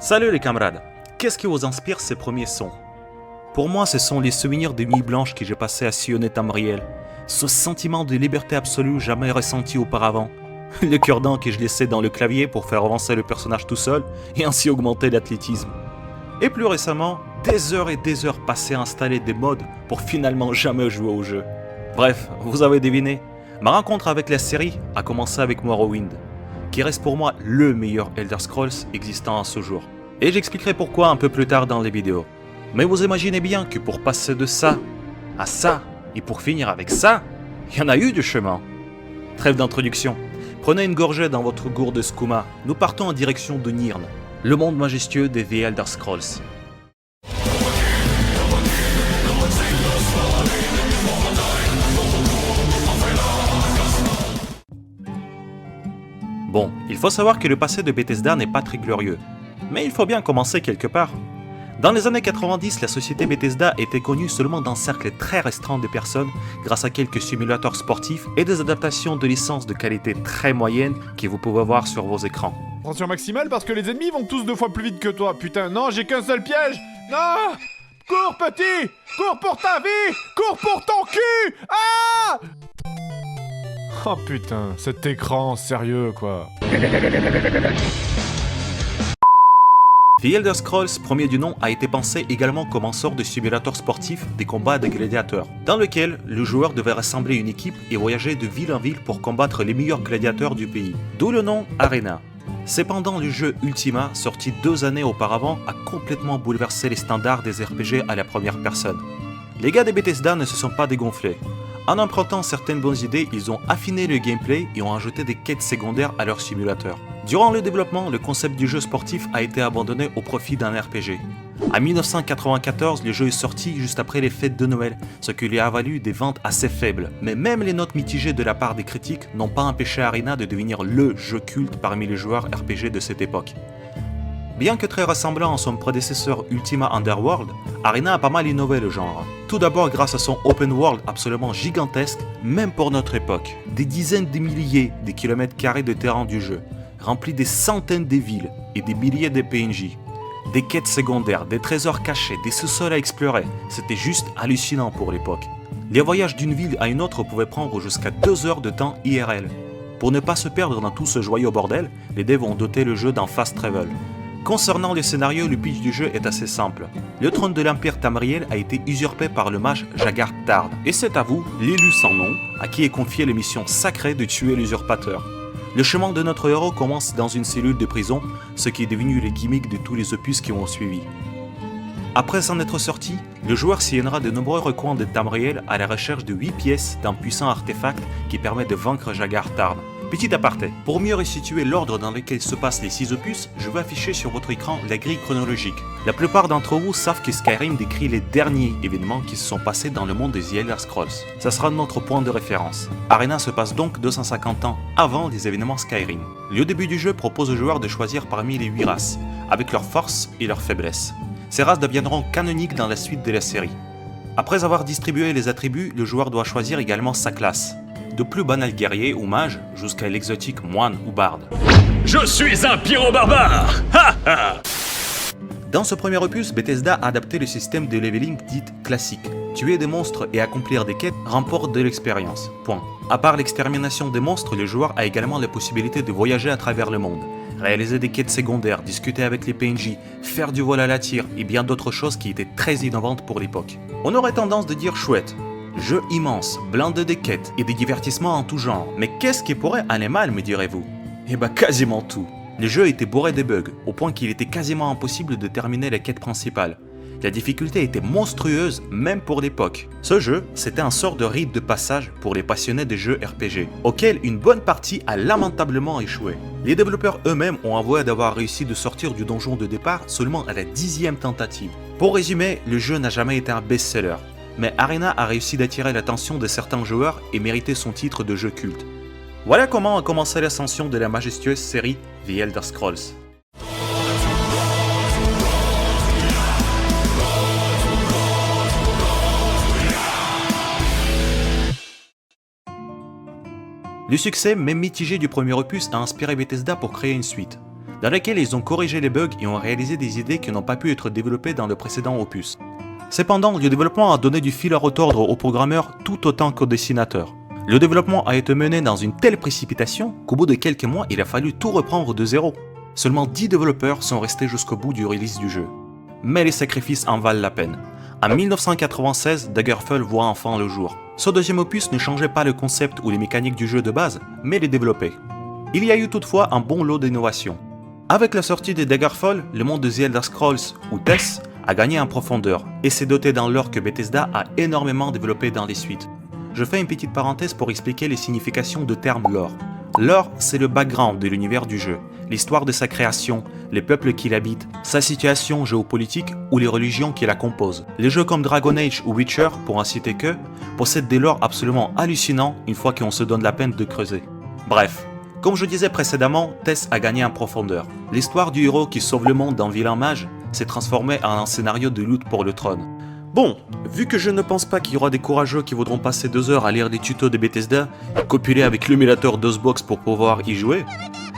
Salut les camarades, qu'est-ce qui vous inspire ces premiers sons? Pour moi, ce sont les souvenirs des nuits blanches que j'ai passées à sillonner Tamriel, ce sentiment de liberté absolue jamais ressenti auparavant, le cure-dent que je laissais dans le clavier pour faire avancer le personnage tout seul et ainsi augmenter l'athlétisme. Et plus récemment, des heures et des heures passées à installer des mods pour finalement jamais jouer au jeu. Bref, vous avez deviné, ma rencontre avec la série a commencé avec Morrowind, qui reste pour moi le meilleur Elder Scrolls existant à ce jour. Et j'expliquerai pourquoi un peu plus tard dans les vidéos. Mais vous imaginez bien que pour passer de ça à ça, et pour finir avec ça, il y en a eu du chemin. Trêve d'introduction. Prenez une gorgée dans votre gourde de skouma. Nous partons en direction de Nirn, le monde majestueux des The Elder Scrolls. Bon, il faut savoir que le passé de Bethesda n'est pas très glorieux. Mais il faut bien commencer quelque part. Dans les années 90, la société Bethesda était connue seulement d'un cercle très restreint de personnes grâce à quelques simulateurs sportifs et des adaptations de licences de qualité très moyenne que vous pouvez voir sur vos écrans. Attention maximale parce que les ennemis vont tous 2 fois plus vite que toi. Putain, non, j'ai qu'un seul piège. Non! Cours petit! Cours pour ta vie! Cours pour ton cul! Ah! Oh putain, cet écran, sérieux quoi. The Elder Scrolls, premier du nom, a été pensé également comme un sort de simulateur sportif des combats de gladiateurs, dans lequel le joueur devait rassembler une équipe et voyager de ville en ville pour combattre les meilleurs gladiateurs du pays, d'où le nom Arena. Cependant, le jeu Ultima, sorti 2 années auparavant, a complètement bouleversé les standards des RPG à la première personne. Les gars de Bethesda ne se sont pas dégonflés. En empruntant certaines bonnes idées, ils ont affiné le gameplay et ont ajouté des quêtes secondaires à leur simulateur. Durant le développement, le concept du jeu sportif a été abandonné au profit d'un RPG. En 1994, le jeu est sorti juste après les fêtes de Noël, ce qui lui a valu des ventes assez faibles. Mais même les notes mitigées de la part des critiques n'ont pas empêché Arena de devenir le jeu culte parmi les joueurs RPG de cette époque. Bien que très ressemblant à son prédécesseur Ultima Underworld, Arena a pas mal innové le genre. Tout d'abord grâce à son open world absolument gigantesque, même pour notre époque. Des dizaines de milliers de kilomètres carrés de terrain du jeu, rempli des centaines de villes et des milliers de PNJ. Des quêtes secondaires, des trésors cachés, des sous-sols à explorer, c'était juste hallucinant pour l'époque. Les voyages d'une ville à une autre pouvaient prendre jusqu'à 2 heures de temps IRL. Pour ne pas se perdre dans tout ce joyeux bordel, les devs ont doté le jeu d'un fast travel. Concernant le scénario, le pitch du jeu est assez simple. Le trône de l'Empire Tamriel a été usurpé par le mage Jaggard Tard, et c'est à vous, l'élu sans nom, à qui est confiée la mission sacrée de tuer l'usurpateur. Le chemin de notre héros commence dans une cellule de prison, ce qui est devenu les gimmicks de tous les opus qui ont suivi. Après s'en être sorti, le joueur sillonnera de nombreux recoins de Tamriel à la recherche de 8 pièces d'un puissant artefact qui permet de vaincre Jaggard Tard. Petit aparté, pour mieux resituer l'ordre dans lequel se passent les 6 opus, je vais afficher sur votre écran la grille chronologique. La plupart d'entre vous savent que Skyrim décrit les derniers événements qui se sont passés dans le monde des The Elder Scrolls. Ça sera notre point de référence. Arena se passe donc 250 ans avant les événements Skyrim. Le début du jeu propose aux joueurs de choisir parmi les 8 races, avec leurs forces et leurs faiblesses. Ces races deviendront canoniques dans la suite de la série. Après avoir distribué les attributs, le joueur doit choisir également sa classe. De plus banal guerrier ou mage jusqu'à l'exotique moine ou barde. Je suis un pyro-barbare! Ha ha! Dans ce premier opus, Bethesda a adapté le système de leveling dit classique. Tuer des monstres et accomplir des quêtes remporte de l'expérience. Point. À part l'extermination des monstres, le joueur a également la possibilité de voyager à travers le monde, réaliser des quêtes secondaires, discuter avec les PNJ, faire du vol à la tire et bien d'autres choses qui étaient très innovantes pour l'époque. On aurait tendance de dire chouette. Jeu immense, blindé de quêtes et des divertissements en tout genre. Mais qu'est-ce qui pourrait aller mal, me direz-vous? Eh bah quasiment tout. Le jeu était bourré de bugs, au point qu'il était quasiment impossible de terminer la quête principale. La difficulté était monstrueuse, même pour l'époque. Ce jeu, c'était un sort de rite de passage pour les passionnés des jeux RPG, auquel une bonne partie a lamentablement échoué. Les développeurs eux-mêmes ont avoué d'avoir réussi de sortir du donjon de départ seulement à la 10e tentative. Pour résumer, le jeu n'a jamais été un best-seller. Mais Arena a réussi d'attirer l'attention de certains joueurs et mérité son titre de jeu culte. Voilà comment a commencé l'ascension de la majestueuse série The Elder Scrolls. Le succès, même mitigé du premier opus, a inspiré Bethesda pour créer une suite. dans lequel ils ont corrigé les bugs et ont réalisé des idées qui n'ont pas pu être développées dans le précédent opus. Cependant, le développement a donné du fil à retordre aux programmeurs tout autant qu'aux dessinateurs. Le développement a été mené dans une telle précipitation qu'au bout de quelques mois, il a fallu tout reprendre de zéro. Seulement 10 développeurs sont restés jusqu'au bout du release du jeu. Mais les sacrifices en valent la peine. En 1996, Daggerfall voit enfin le jour. Ce deuxième opus ne changeait pas le concept ou les mécaniques du jeu de base, mais les développait. Il y a eu toutefois un bon lot d'innovations. Avec la sortie de Daggerfall, le monde de The Elder Scrolls, ou TES, a gagné en profondeur et s'est doté d'un lore que Bethesda a énormément développé dans les suites. Je fais une petite parenthèse pour expliquer les significations de terme lore. Lore, c'est le background de l'univers du jeu, l'histoire de sa création, les peuples qui l'habitent, sa situation géopolitique ou les religions qui la composent. Les jeux comme Dragon Age ou Witcher, pour en citer que, possèdent des lores absolument hallucinants une fois qu'on se donne la peine de creuser. Bref, comme je disais précédemment, TES a gagné en profondeur. L'histoire du héros qui sauve le monde d'un vilain mage s'est transformée en un scénario de lutte pour le trône. Bon, vu que je ne pense pas qu'il y aura des courageux qui voudront passer 2 heures à lire des tutos de Bethesda et copuler avec l'émulateur DOSBox pour pouvoir y jouer,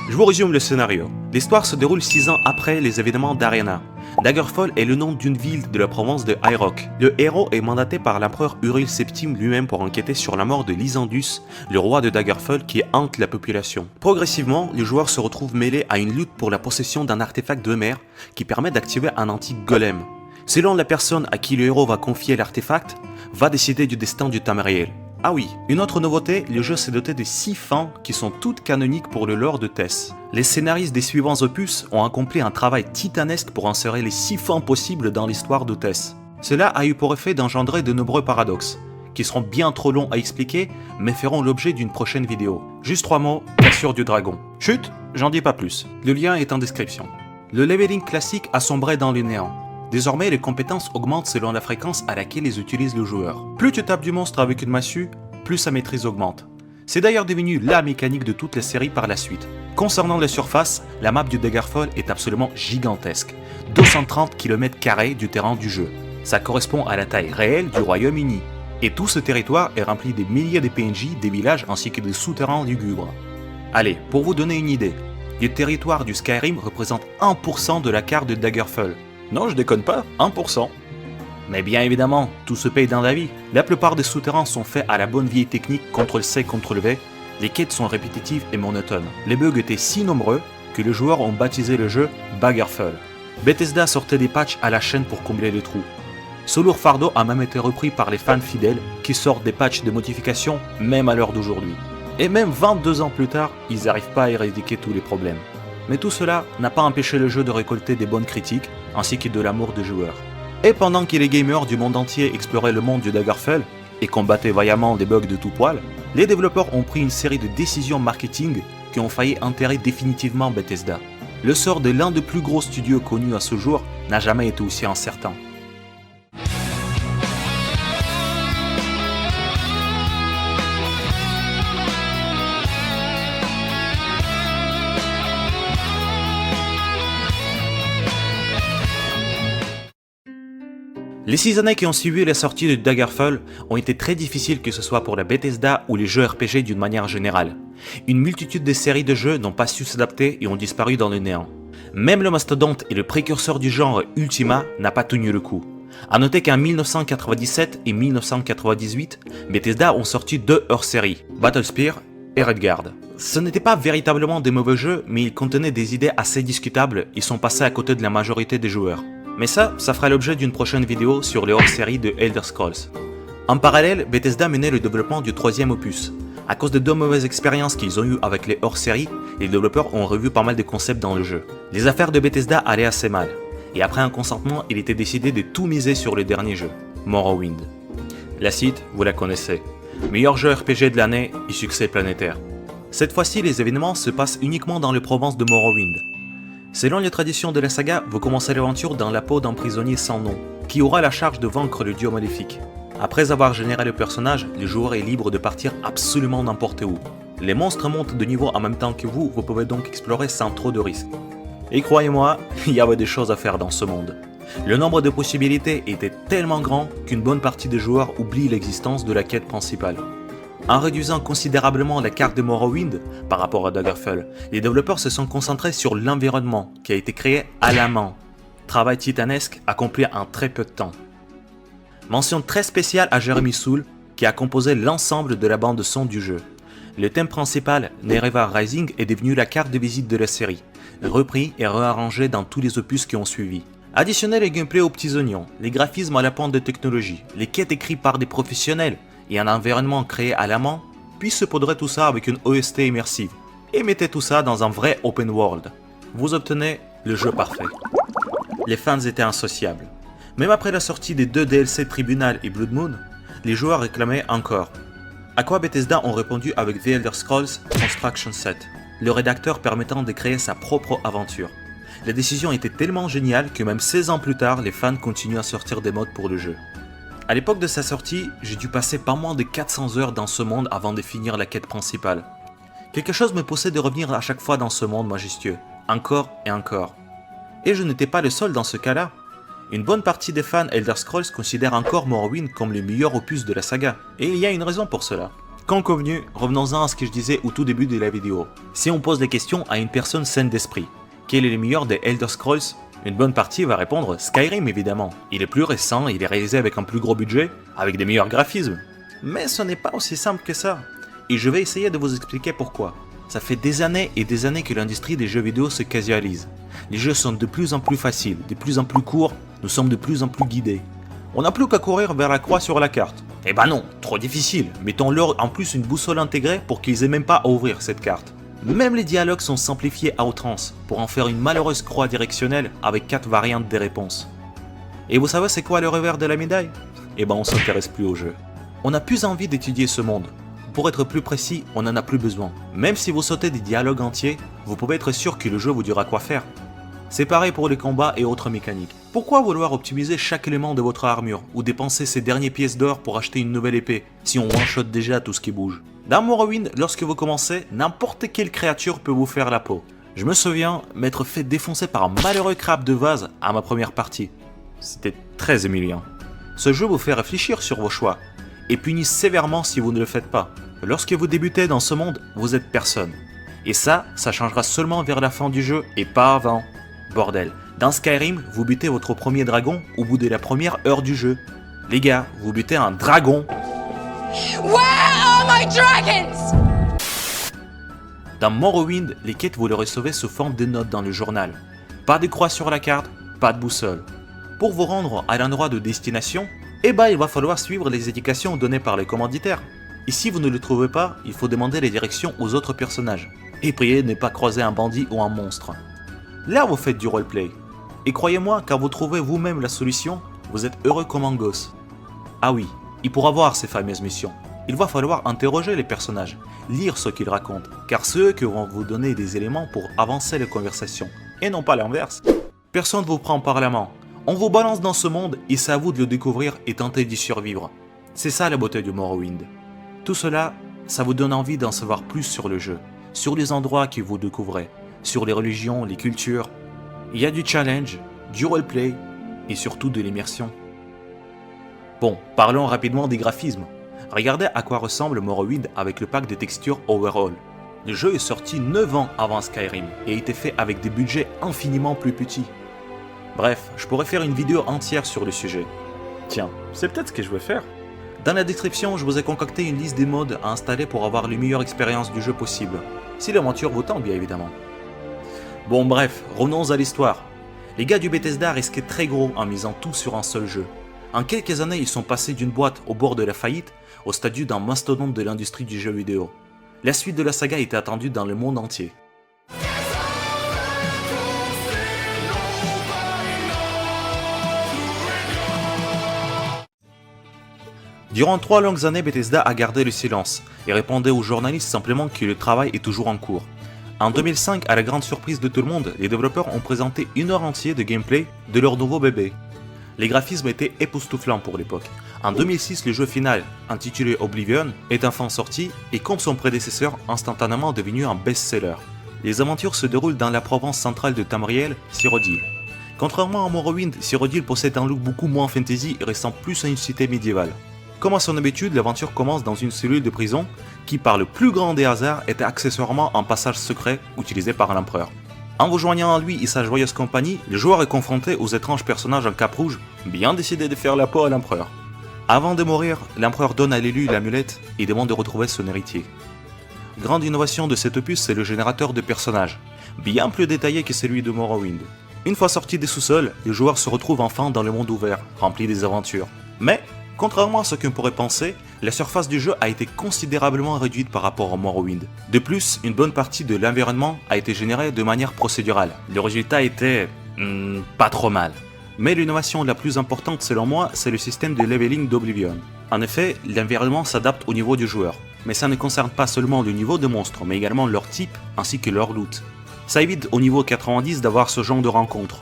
je vous résume le scénario. L'histoire se déroule 6 ans après les événements d'Arena. Daggerfall est le nom d'une ville de la province de High Rock. Le héros est mandaté par l'empereur Uriel VII lui-même pour enquêter sur la mort de Lysandus, le roi de Daggerfall qui hante la population. Progressivement, le joueur se retrouve mêlé à une lutte pour la possession d'un artefact de mer qui permet d'activer un antique golem. Selon la personne à qui le héros va confier l'artefact, va décider du destin du Tamriel. Ah oui, une autre nouveauté, le jeu s'est doté de 6 fins qui sont toutes canoniques pour le lore de TES. Les scénaristes des suivants opus ont accompli un travail titanesque pour insérer les 6 fins possibles dans l'histoire de TES. Cela a eu pour effet d'engendrer de nombreux paradoxes, qui seront bien trop longs à expliquer, mais feront l'objet d'une prochaine vidéo. Juste 3 mots, cassure du dragon. Chut, j'en dis pas plus. Le lien est en description. Le leveling classique a sombré dans le néant. Désormais, les compétences augmentent selon la fréquence à laquelle les utilise le joueur. Plus tu tapes du monstre avec une massue, plus sa maîtrise augmente. C'est d'ailleurs devenu la mécanique de toute la série par la suite. Concernant les surfaces, la map du Daggerfall est absolument gigantesque. 230 km² du terrain du jeu. Ça correspond à la taille réelle du Royaume-Uni. Et tout ce territoire est rempli de milliers de PNJ, des villages ainsi que des souterrains lugubres. Allez, pour vous donner une idée, le territoire du Skyrim représente 1% de la carte de Daggerfall. Non, je déconne pas, 1%. Mais bien évidemment, tout se paye dans la vie. La plupart des souterrains sont faits à la bonne vieille technique CTRL-C, CTRL-V. Les quêtes sont répétitives et monotones. Les bugs étaient si nombreux que les joueurs ont baptisé le jeu Baggerfall. Bethesda sortait des patchs à la chaîne pour combler les trous. Ce lourd fardeau a même été repris par les fans fidèles qui sortent des patchs de modification même à l'heure d'aujourd'hui. Et même 22 ans plus tard, ils n'arrivent pas à éradiquer tous les problèmes. Mais tout cela n'a pas empêché le jeu de récolter des bonnes critiques, ainsi que de l'amour des joueurs. Et pendant que les gamers du monde entier exploraient le monde du Daggerfall, et combattaient vaillamment des bugs de tout poil, les développeurs ont pris une série de décisions marketing qui ont failli enterrer définitivement Bethesda. Le sort de l'un des plus gros studios connus à ce jour n'a jamais été aussi incertain. Les 6 années qui ont suivi la sortie de Daggerfall ont été très difficiles, que ce soit pour la Bethesda ou les jeux RPG d'une manière générale. Une multitude de séries de jeux n'ont pas su s'adapter et ont disparu dans le néant. Même le mastodonte et le précurseur du genre Ultima n'a pas tenu le coup. A noter qu'en 1997 et 1998, Bethesda ont sorti 2 hors-séries, Battlespear et Redguard. Ce n'étaient pas véritablement des mauvais jeux, mais ils contenaient des idées assez discutables et sont passés à côté de la majorité des joueurs. Mais ça fera l'objet d'une prochaine vidéo sur les hors-séries de Elder Scrolls. En parallèle, Bethesda menait le développement du 3e opus. À cause de 2 mauvaises expériences qu'ils ont eues avec les hors-séries, les développeurs ont revu pas mal de concepts dans le jeu. Les affaires de Bethesda allaient assez mal, et après un consentement, il était décidé de tout miser sur le dernier jeu, Morrowind. La suite, vous la connaissez. Meilleur jeu RPG de l'année et succès planétaire. Cette fois-ci, les événements se passent uniquement dans les provinces de Morrowind. Selon les traditions de la saga, vous commencez l'aventure dans la peau d'un prisonnier sans nom, qui aura la charge de vaincre le dieu maléfique. Après avoir généré le personnage, le joueur est libre de partir absolument n'importe où. Les monstres montent de niveau en même temps que vous pouvez donc explorer sans trop de risques. Et croyez-moi, il y avait des choses à faire dans ce monde. Le nombre de possibilités était tellement grand qu'une bonne partie des joueurs oublie l'existence de la quête principale. En réduisant considérablement la carte de Morrowind par rapport à Daggerfall, les développeurs se sont concentrés sur l'environnement qui a été créé à la main. Travail titanesque accompli en très peu de temps. Mention très spéciale à Jeremy Soule qui a composé l'ensemble de la bande son du jeu. Le thème principal, Nerevar Rising, est devenu la carte de visite de la série, repris et réarrangé dans tous les opus qui ont suivi. Additionnez les gameplays aux petits oignons, les graphismes à la pointe de technologie, les quêtes écrites par des professionnels et un environnement créé à la main, puis saupoudrez tout ça avec une OST immersive et mettez tout ça dans un vrai open world. Vous obtenez le jeu parfait. Les fans étaient insociables. Même après la sortie des 2 DLC Tribunal et Blood Moon, les joueurs réclamaient encore. À quoi Bethesda ont répondu avec The Elder Scrolls Construction Set, le rédacteur permettant de créer sa propre aventure. La décision était tellement géniale que même 16 ans plus tard, les fans continuent à sortir des mods pour le jeu. À l'époque de sa sortie, j'ai dû passer pas moins de 400 heures dans ce monde avant de finir la quête principale. Quelque chose me poussait de revenir à chaque fois dans ce monde majestueux, encore et encore. Et je n'étais pas le seul dans ce cas-là. Une bonne partie des fans Elder Scrolls considèrent encore Morrowind comme le meilleur opus de la saga, et il y a une raison pour cela. Quand convenu, revenons-en à ce que je disais au tout début de la vidéo. Si on pose des questions à une personne saine d'esprit, quel est le meilleur des Elder Scrolls? Une bonne partie va répondre Skyrim évidemment. Il est plus récent, il est réalisé avec un plus gros budget, avec des meilleurs graphismes. Mais ce n'est pas aussi simple que ça. Et je vais essayer de vous expliquer pourquoi. Ça fait des années et des années que l'industrie des jeux vidéo se casualise. Les jeux sont de plus en plus faciles, de plus en plus courts, nous sommes de plus en plus guidés. On n'a plus qu'à courir vers la croix sur la carte. Eh ben non, trop difficile. Mettons-leur en plus une boussole intégrée pour qu'ils aient même pas à ouvrir cette carte. Même les dialogues sont simplifiés à outrance pour en faire une malheureuse croix directionnelle avec 4 variantes des réponses. Et vous savez c'est quoi le revers de la médaille? Eh ben on s'intéresse plus au jeu. On n'a plus envie d'étudier ce monde. Pour être plus précis, on n'en a plus besoin. Même si vous sautez des dialogues entiers, vous pouvez être sûr que le jeu vous dira quoi faire. C'est pareil pour les combats et autres mécaniques. Pourquoi vouloir optimiser chaque élément de votre armure ou dépenser ces dernières pièces d'or pour acheter une nouvelle épée si on one-shot déjà tout ce qui bouge? Dans Morrowind, lorsque vous commencez, n'importe quelle créature peut vous faire la peau. Je me souviens m'être fait défoncer par un malheureux crabe de vase à ma première partie. C'était très humiliant. Ce jeu vous fait réfléchir sur vos choix et punit sévèrement si vous ne le faites pas. Lorsque vous débutez dans ce monde, vous êtes personne. Et ça changera seulement vers la fin du jeu et pas avant. Bordel, dans Skyrim, vous butez votre premier dragon au bout de la première heure du jeu. Les gars, vous butez un dragon. Where are my dragons? Dans Morrowind, les quêtes vous les recevez sous forme de notes dans le journal. Pas de croix sur la carte, pas de boussole. Pour vous rendre à l'endroit de destination, eh ben il va falloir suivre les indications données par les commanditaires. Et si vous ne le trouvez pas, il faut demander les directions aux autres personnages. Et prier de ne pas croiser un bandit ou un monstre. Là vous faites du roleplay. Et croyez-moi, quand vous trouvez vous-même la solution, vous êtes heureux comme un gosse. Ah oui, et pour avoir ces fameuses missions, il va falloir interroger les personnages, lire ce qu'ils racontent, car c'est eux qui vont vous donner des éléments pour avancer les conversations, et non pas l'inverse. Personne ne vous prend par la main, on vous balance dans ce monde et c'est à vous de le découvrir et tenter d'y survivre. C'est ça la beauté du Morrowind. Tout cela, ça vous donne envie d'en savoir plus sur le jeu, sur les endroits que vous découvrez, sur les religions, les cultures. Il y a du challenge, du roleplay et surtout de l'immersion. Bon, parlons rapidement des graphismes. Regardez à quoi ressemble Morrowind avec le pack de textures Overall. Le jeu est sorti 9 ans avant Skyrim et a été fait avec des budgets infiniment plus petits. Bref, je pourrais faire une vidéo entière sur le sujet. Tiens, c'est peut-être ce que je vais faire. Dans la description, je vous ai concocté une liste des mods à installer pour avoir les meilleures expériences du jeu possible. Si l'aventure vous tente, bien évidemment. Bon bref, revenons à l'histoire. Les gars du Bethesda risquaient très gros en misant tout sur un seul jeu. En quelques années, ils sont passés d'une boîte au bord de la faillite au statut d'un mastodonte de l'industrie du jeu vidéo. La suite de la saga était attendue dans le monde entier. Durant 3 longues années, Bethesda a gardé le silence et répondait aux journalistes simplement que le travail est toujours en cours. En 2005, à la grande surprise de tout le monde, les développeurs ont présenté 1 heure entière de gameplay de leur nouveau bébé. Les graphismes étaient époustouflants pour l'époque. En 2006, le jeu final, intitulé Oblivion, est enfin sorti et comme son prédécesseur, instantanément devenu un best-seller. Les aventures se déroulent dans la province centrale de Tamriel, Cyrodiil. Contrairement à Morrowind, Cyrodiil possède un look beaucoup moins fantasy et ressemble plus à une cité médiévale. Comme à son habitude, l'aventure commence dans une cellule de prison qui, par le plus grand des hasards, était accessoirement un passage secret utilisé par l'empereur. En vous joignant à lui et sa joyeuse compagnie, le joueur est confronté aux étranges personnages en cape rouge, bien décidés de faire la peau à l'empereur. Avant de mourir, l'empereur donne à l'élu l'amulette et demande de retrouver son héritier. Grande innovation de cet opus, c'est le générateur de personnages, bien plus détaillé que celui de Morrowind. Une fois sorti des sous-sols, le joueur se retrouve enfin dans le monde ouvert, rempli des aventures. Mais, contrairement à ce qu'on pourrait penser, la surface du jeu a été considérablement réduite par rapport à Morrowind. De plus, une bonne partie de l'environnement a été générée de manière procédurale. Le résultat était... pas trop mal. Mais l'innovation la plus importante selon moi, c'est le système de leveling d'Oblivion. En effet, l'environnement s'adapte au niveau du joueur, mais ça ne concerne pas seulement le niveau de monstres, mais également leur type ainsi que leur loot. Ça évite au niveau 90 d'avoir ce genre de rencontres.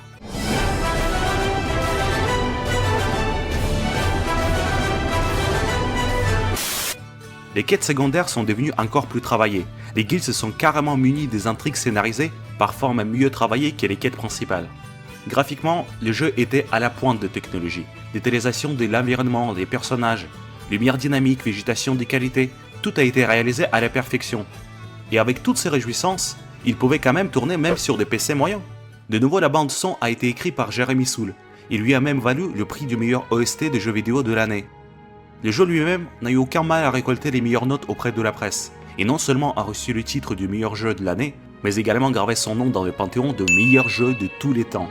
Les quêtes secondaires sont devenues encore plus travaillées. Les guildes se sont carrément munis des intrigues scénarisées, parfois même mieux travaillées que les quêtes principales. Graphiquement, le jeu était à la pointe de technologie. Détaillisation de l'environnement, des personnages, lumière dynamique, végétation de qualité, tout a été réalisé à la perfection. Et avec toutes ces réjouissances, il pouvait quand même tourner même sur des PC moyens. De nouveau, la bande son a été écrite par Jeremy Soule. Il lui a même valu le prix du meilleur OST de jeux vidéo de l'année. Le jeu lui-même n'a eu aucun mal à récolter les meilleures notes auprès de la presse, et non seulement a reçu le titre du meilleur jeu de l'année, mais également gravé son nom dans le panthéon de meilleurs jeux de tous les temps.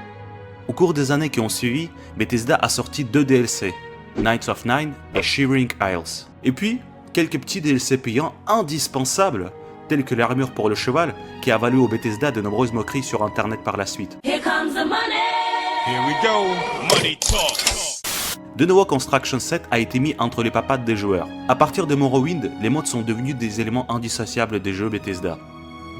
Au cours des années qui ont suivi, Bethesda a sorti 2 DLC, Knights of Nine et Shivering Isles. Et puis, quelques petits DLC payants indispensables, tels que l'armure pour le cheval, qui a valu au Bethesda de nombreuses moqueries sur internet par la suite. Here comes the money! Here we go. Money talk. De nouveau, Construction 7 a été mis entre les papates des joueurs. À partir de Morrowind, les modes sont devenus des éléments indissociables des jeux Bethesda.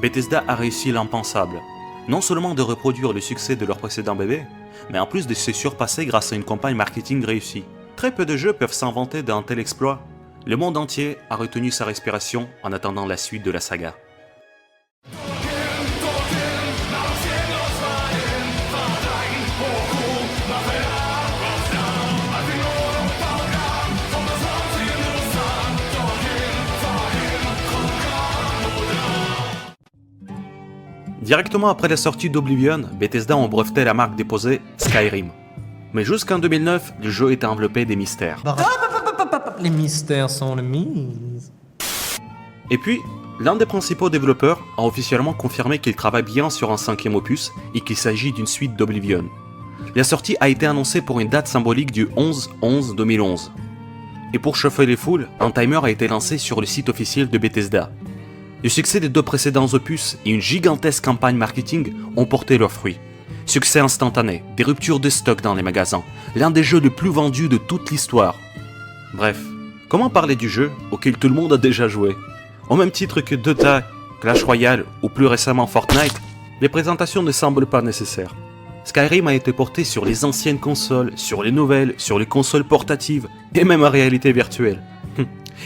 Bethesda a réussi l'impensable. Non seulement de reproduire le succès de leur précédent bébé, mais en plus de se surpasser grâce à une campagne marketing réussie. Très peu de jeux peuvent s'inventer d'un tel exploit. Le monde entier a retenu sa respiration en attendant la suite de la saga. Directement après la sortie d'Oblivion, Bethesda ont breveté la marque déposée Skyrim. Mais jusqu'en 2009, le jeu était enveloppé des mystères. Les mystères sont le mise. Et puis, l'un des principaux développeurs a officiellement confirmé qu'il travaille bien sur un 5e opus et qu'il s'agit d'une suite d'Oblivion. La sortie a été annoncée pour une date symbolique du 11-11-2011. Et pour chauffer les foules, un timer a été lancé sur le site officiel de Bethesda. Le succès des 2 précédents opus et une gigantesque campagne marketing ont porté leurs fruits. Succès instantané, des ruptures de stock dans les magasins, l'un des jeux les plus vendus de toute l'histoire. Bref, comment parler du jeu auquel tout le monde a déjà joué? Au même titre que Dota, Clash Royale ou plus récemment Fortnite, les présentations ne semblent pas nécessaires. Skyrim a été porté sur les anciennes consoles, sur les nouvelles, sur les consoles portatives et même en réalité virtuelle.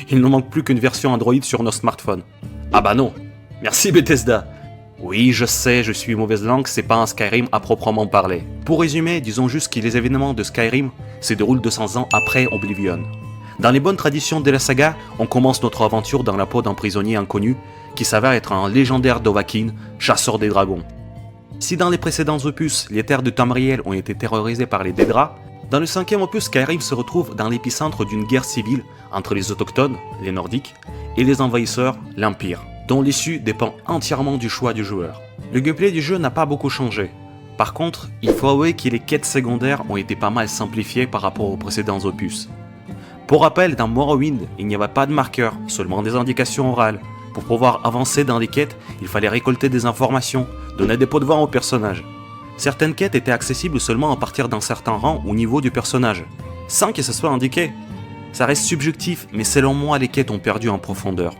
Il ne manque plus qu'une version Android sur nos smartphones. Ah bah non, merci Bethesda. Oui, je sais, je suis mauvaise langue, c'est pas un Skyrim à proprement parler. Pour résumer, disons juste que les événements de Skyrim se déroulent 200 ans après Oblivion. Dans les bonnes traditions de la saga, on commence notre aventure dans la peau d'un prisonnier inconnu qui s'avère être un légendaire Dovahkiin, chasseur des dragons. Si dans les précédents opus, les terres de Tamriel ont été terrorisées par les Daedra, dans le 5e opus, Skyrim se retrouve dans l'épicentre d'une guerre civile entre les autochtones, les nordiques, et les envahisseurs, l'Empire, dont l'issue dépend entièrement du choix du joueur. Le gameplay du jeu n'a pas beaucoup changé. Par contre, il faut avouer que les quêtes secondaires ont été pas mal simplifiées par rapport aux précédents opus. Pour rappel, dans Morrowind, il n'y avait pas de marqueur, seulement des indications orales. Pour pouvoir avancer dans les quêtes, il fallait récolter des informations, donner des pots de vin aux personnages. Certaines quêtes étaient accessibles seulement à partir d'un certain rang ou niveau du personnage, sans que ce soit indiqué. Ça reste subjectif, mais selon moi, les quêtes ont perdu en profondeur.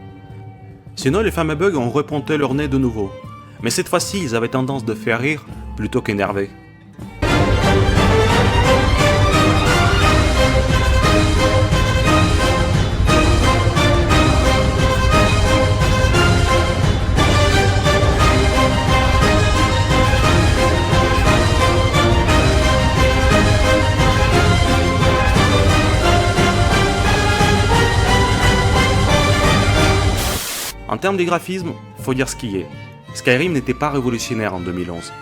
Sinon, les fameux bugs ont reponté leur nez de nouveau. Mais cette fois-ci, ils avaient tendance de faire rire plutôt qu'énerver. En termes de graphisme, faut dire ce qui est. Skyrim n'était pas révolutionnaire en 2011.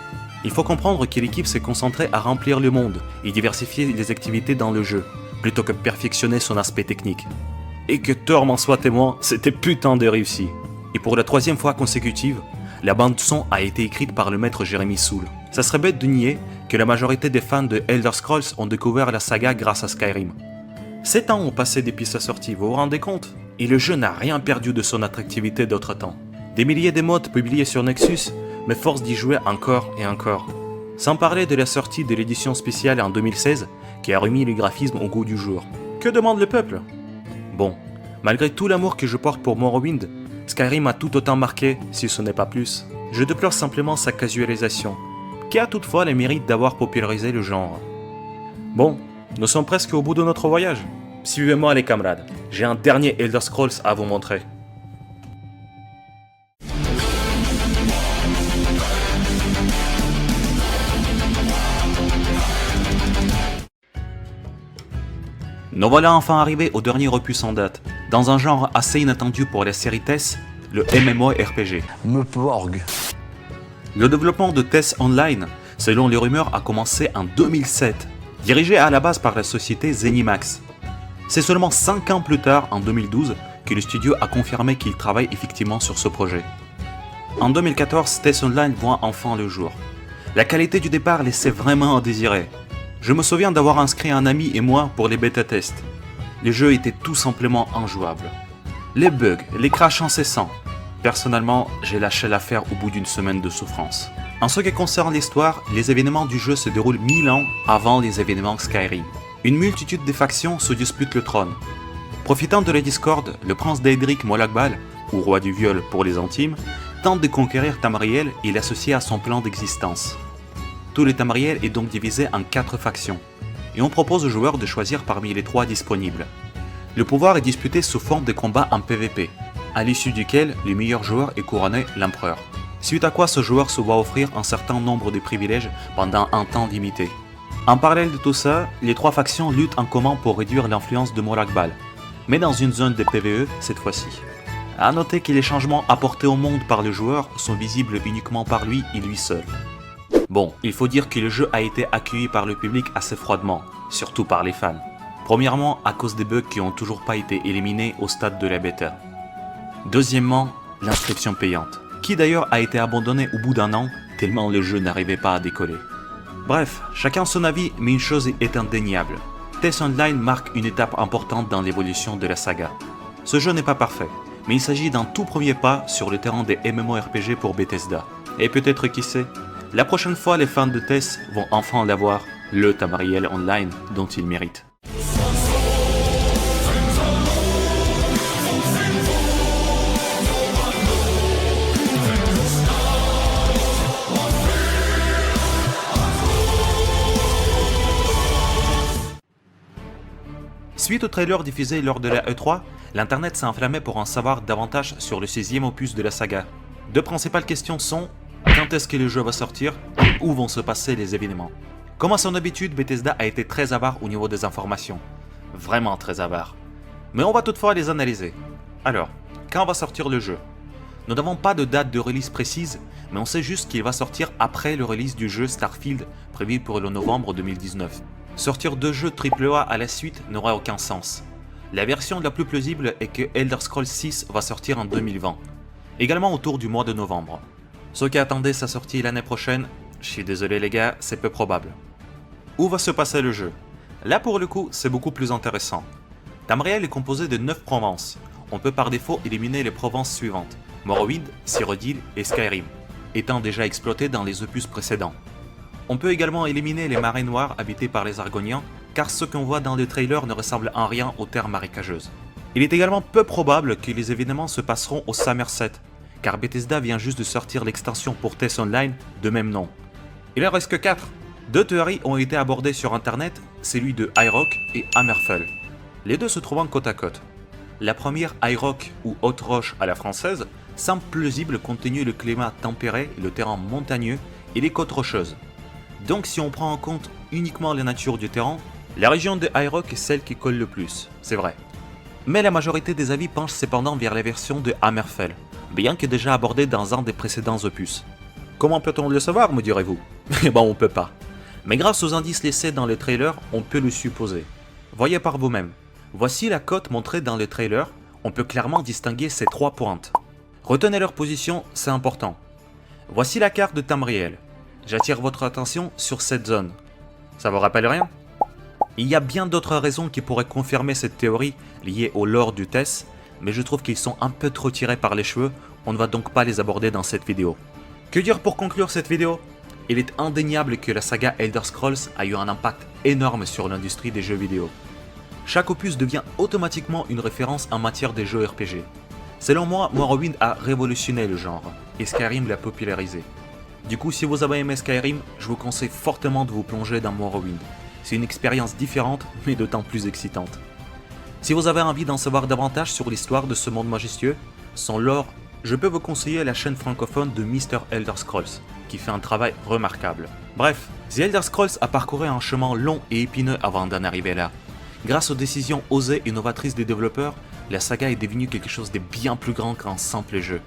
Il faut comprendre que l'équipe s'est concentrée à remplir le monde et diversifier les activités dans le jeu, plutôt que perfectionner son aspect technique. Et que Thor m'en soit témoin, c'était putain de réussi. Et pour la 3e fois consécutive, la bande son a été écrite par le maître Jeremy Soule. Ça serait bête de nier que la majorité des fans de Elder Scrolls ont découvert la saga grâce à Skyrim. 7 ans ont passé depuis sa sortie, vous vous rendez compte? Et le jeu n'a rien perdu de son attractivité d'autre temps. Des milliers de mods publiés sur Nexus me forcent d'y jouer encore et encore. Sans parler de la sortie de l'édition spéciale en 2016 qui a remis les graphismes au goût du jour. Que demande le peuple? Bon, malgré tout l'amour que je porte pour Morrowind, Skyrim a tout autant marqué, si ce n'est pas plus. Je déplore simplement sa casualisation, qui a toutefois le mérite d'avoir popularisé le genre. Bon, nous sommes presque au bout de notre voyage. Suivez-moi les camarades, j'ai un dernier Elder Scrolls à vous montrer. Nous voilà enfin arrivés au dernier opus en date, dans un genre assez inattendu pour la série TES, le MMORPG. Le développement de TES Online, selon les rumeurs, a commencé en 2007, dirigé à la base par la société Zenimax. C'est seulement 5 ans plus tard, en 2012, que le studio a confirmé qu'il travaille effectivement sur ce projet. En 2014, TES Online voit enfin le jour. La qualité du départ laissait vraiment à désirer. Je me souviens d'avoir inscrit un ami et moi pour les bêta-tests. Le jeu était tout simplement injouable. Les bugs, les crashs incessants. Personnellement, j'ai lâché l'affaire au bout d'une semaine de souffrance. En ce qui concerne l'histoire, les événements du jeu se déroulent 1000 ans avant les événements Skyrim. Une multitude de factions se disputent le trône. Profitant de la discorde, le prince d'Aedric Molagbal, ou roi du viol pour les intimes, tente de conquérir Tamriel et l'associer à son plan d'existence. Tout le Tamriel est donc divisé en 4 factions, et on propose aux joueurs de choisir parmi les 3 disponibles. Le pouvoir est disputé sous forme de combat en PvP, à l'issue duquel le meilleur joueur est couronné l'empereur. Suite à quoi ce joueur se voit offrir un certain nombre de privilèges pendant un temps limité. En parallèle de tout ça, les 3 factions luttent en commun pour réduire l'influence de Molagbal, mais dans une zone de PvE cette fois-ci. A noter que les changements apportés au monde par le joueur sont visibles uniquement par lui et lui seul. Bon, il faut dire que le jeu a été accueilli par le public assez froidement, surtout par les fans. Premièrement, à cause des bugs qui n'ont toujours pas été éliminés au stade de la bêta. Deuxièmement, l'inscription payante, qui d'ailleurs a été abandonnée au bout d'un an, tellement le jeu n'arrivait pas à décoller. Bref, chacun son avis, mais une chose est indéniable. TES Online marque une étape importante dans l'évolution de la saga. Ce jeu n'est pas parfait, mais il s'agit d'un tout premier pas sur le terrain des MMORPG pour Bethesda. Et peut-être qui sait, la prochaine fois les fans de TES vont enfin l'avoir, le Tamriel Online dont ils méritent. Suite au trailer diffusé lors de la E3, l'internet s'est enflammé pour en savoir davantage sur le 6e opus de la saga. 2 principales questions sont: quand est-ce que le jeu va sortir et où vont se passer les événements? Comme à son habitude, Bethesda a été très avare au niveau des informations. Vraiment très avare. Mais on va toutefois les analyser. Alors, quand va sortir le jeu? Nous n'avons pas de date de release précise, mais on sait juste qu'il va sortir après le release du jeu Starfield, prévu pour le novembre 2019. Sortir 2 jeux AAA à la suite n'aura aucun sens. La version la plus plausible est que Elder Scrolls 6 va sortir en 2020, également autour du mois de novembre. Ceux qui attendaient sa sortie l'année prochaine, je suis désolé les gars, c'est peu probable. Où va se passer le jeu? Là pour le coup, c'est beaucoup plus intéressant. Tamriel est composé de 9 provinces. On peut par défaut éliminer les provinces suivantes: Morrowind, Cyrodiil et Skyrim, étant déjà exploitées dans les opus précédents. On peut également éliminer les marais noirs habités par les Argoniens, car ce qu'on voit dans le trailer ne ressemble en rien aux terres marécageuses. Il est également peu probable que les événements se passeront au Somerset, car Bethesda vient juste de sortir l'extension pour TES Online de même nom. Il en reste que 4. 2 théories ont été abordées sur internet, celui de High Rock et Hammerfell. Les deux se trouvant côte à côte. La première, High Rock ou Haute Roche à la française, semble plausible compte tenu le climat tempéré, le terrain montagneux et les côtes rocheuses. Donc si on prend en compte uniquement la nature du terrain, la région de High Rock est celle qui colle le plus, c'est vrai. Mais la majorité des avis penchent cependant vers la version de Hammerfell, bien que déjà abordé dans un des précédents opus. Comment peut-on le savoir, me direz-vous? Eh ben on peut pas. Mais grâce aux indices laissés dans le trailer, on peut le supposer. Voyez par vous-même. Voici la cote montrée dans le trailer, on peut clairement distinguer ces 3 pointes. Retenez leur position, c'est important. Voici la carte de Tamriel. J'attire votre attention sur cette zone. Ça vous rappelle rien? Il y a bien d'autres raisons qui pourraient confirmer cette théorie liée au lore du TES, mais je trouve qu'ils sont un peu trop tirés par les cheveux, on ne va donc pas les aborder dans cette vidéo. Que dire pour conclure cette vidéo? Il est indéniable que la saga Elder Scrolls a eu un impact énorme sur l'industrie des jeux vidéo. Chaque opus devient automatiquement une référence en matière de jeux RPG. Selon moi, Morrowind a révolutionné le genre, et Skyrim l'a popularisé. Du coup, si vous avez aimé Skyrim, je vous conseille fortement de vous plonger dans Morrowind. C'est une expérience différente, mais d'autant plus excitante. Si vous avez envie d'en savoir davantage sur l'histoire de ce monde majestueux, son lore, je peux vous conseiller la chaîne francophone de Mr. Elder Scrolls, qui fait un travail remarquable. Bref, The Elder Scrolls a parcouru un chemin long et épineux avant d'en arriver là. Grâce aux décisions osées et novatrices des développeurs, la saga est devenue quelque chose de bien plus grand qu'un simple jeu.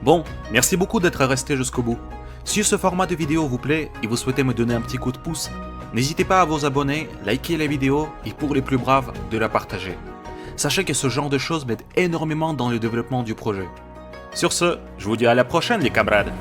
Bon, merci beaucoup d'être resté jusqu'au bout. Si ce format de vidéo vous plaît et vous souhaitez me donner un petit coup de pouce, n'hésitez pas à vous abonner, liker la vidéo et pour les plus braves, de la partager. Sachez que ce genre de choses m'aide énormément dans le développement du projet. Sur ce, je vous dis à la prochaine les camarades.